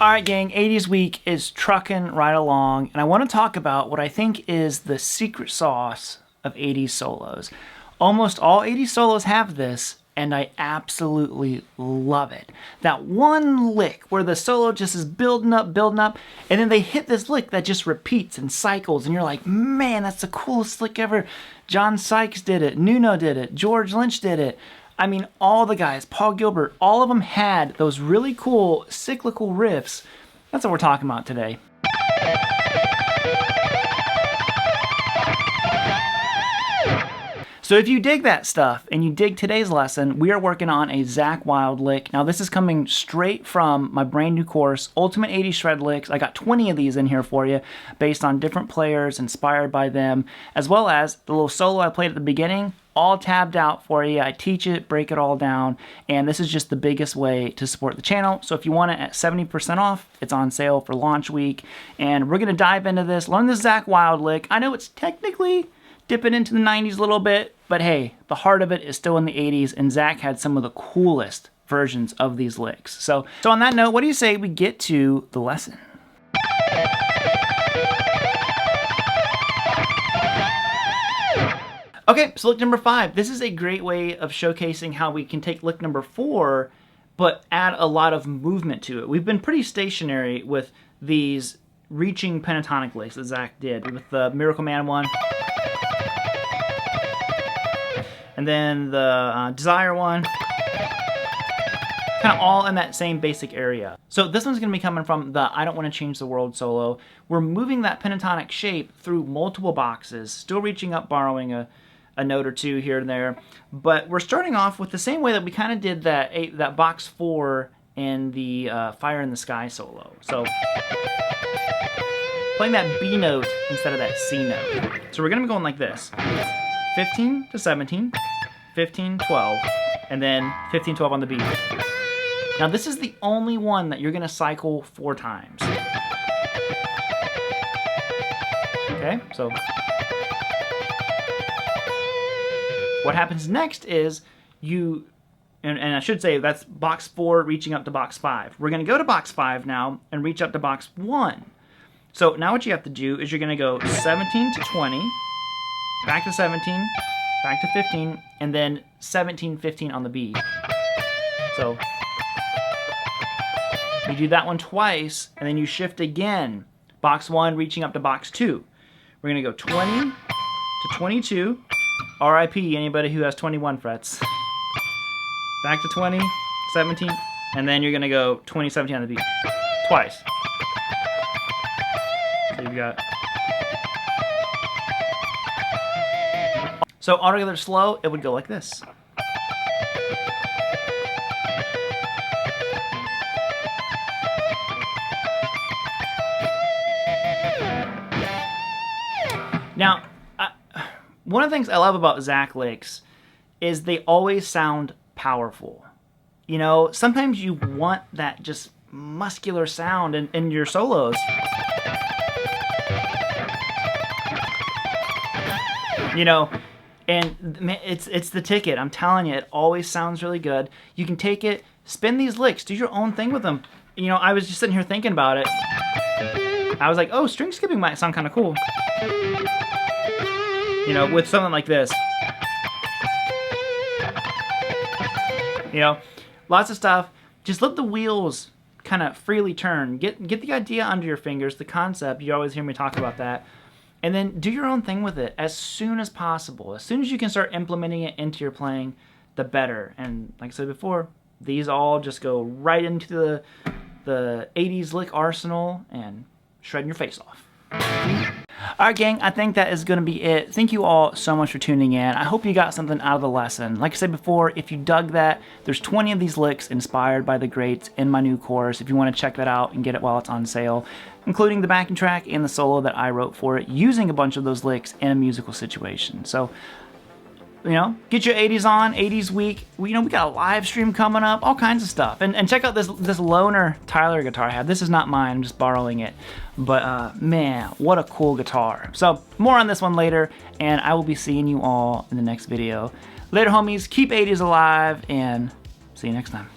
Alright gang, 80s week is trucking right along, and I want to talk about what I think is the secret sauce of 80s solos. Almost all 80s solos have this, and I absolutely love it. That one lick where the solo just is building up, and then they hit this lick that just repeats and cycles, and you're like, man, that's the coolest lick ever. John Sykes did it, Nuno did it, George Lynch did it. I mean, all the guys, Paul Gilbert, all of them had those really cool cyclical riffs. That's what we're talking about today. So if you dig that stuff and you dig today's lesson, we are working on a Zakk Wylde lick. Now this is coming straight from my brand new course, Ultimate 80s Shred Licks. I got 20 of these in here for you based on different players, inspired by them, as well as the little solo I played at the beginning, all tabbed out for you. I teach it, break it all down, and this is just the biggest way to support the channel. So if you want it at 70% off, it's on sale for launch week, and we're gonna dive into this, learn the Zakk Wylde lick. I know it's technically dipping into the 90s a little bit, but hey, the heart of it is still in the 80s, and Zakk had some of the coolest versions of these licks. So on that note, what do you say we get to the lesson? Okay, so lick number 5. This is a great way of showcasing how we can take lick number 4, but add a lot of movement to it. We've been pretty stationary with these reaching pentatonic licks that Zakk did, with the Miracle Man one, and then the Desire one, kind of all in that same basic area. So this one's going to be coming from the I Don't Want to Change the World solo. We're moving that pentatonic shape through multiple boxes, still reaching up, borrowing a note or two here and there, but we're starting off with the same way that we kind of did that box 4 in the Fire in the Sky solo. So playing that B note instead of that C note. So we're going to be going like this. 15 to 17, 15, 12, and then 15, 12 on the B. Now this is the only one that you're going to cycle 4 times. Okay, so what happens next is you, and I should say that's box 4 reaching up to box 5. We're going to go to box 5 now and reach up to box 1. So now what you have to do is you're going to go 17 to 20, back to 17, back to 15, and then 17, 15 on the B. So you do that one twice, and then you shift again. Box 1 reaching up to box 2. We're going to go 20 to 22. RIP anybody who has 21 frets. Back to 20, 17, and then you're going to go 20, 17 on the B. Twice. So you've got... So altogether slow, it would go like this. Now, one of the things I love about Zakk licks is they always sound powerful. You know, sometimes you want that just muscular sound in your solos. You know, and it's the ticket. I'm telling you, it always sounds really good. You can take it, spin these licks, do your own thing with them. You know, I was just sitting here thinking about it. I was like, oh, string skipping might sound kind of cool. You know, with something like this. You know, lots of stuff. Just let the wheels kind of freely turn. Get the idea under your fingers, the concept. You always hear me talk about that. And then do your own thing with it as soon as possible. As soon as you can start implementing it into your playing, the better. And like I said before, these all just go right into the 80s lick arsenal and shredding your face off. Alright gang, I think that is going to be it. Thank you all so much for tuning in. I hope you got something out of the lesson. Like I said before, if you dug that, there's 20 of these licks inspired by the greats in my new course if you want to check that out and get it while it's on sale, including the backing track and the solo that I wrote for it, using a bunch of those licks in a musical situation. So, you know, get your 80s on, 80s week. We got a live stream coming up, all kinds of stuff. And check out this loner Tyler guitar I have. This is not mine, I'm just borrowing it. But man, what a cool guitar. So more on this one later, and I will be seeing you all in the next video. Later homies, keep 80s alive, and see you next time.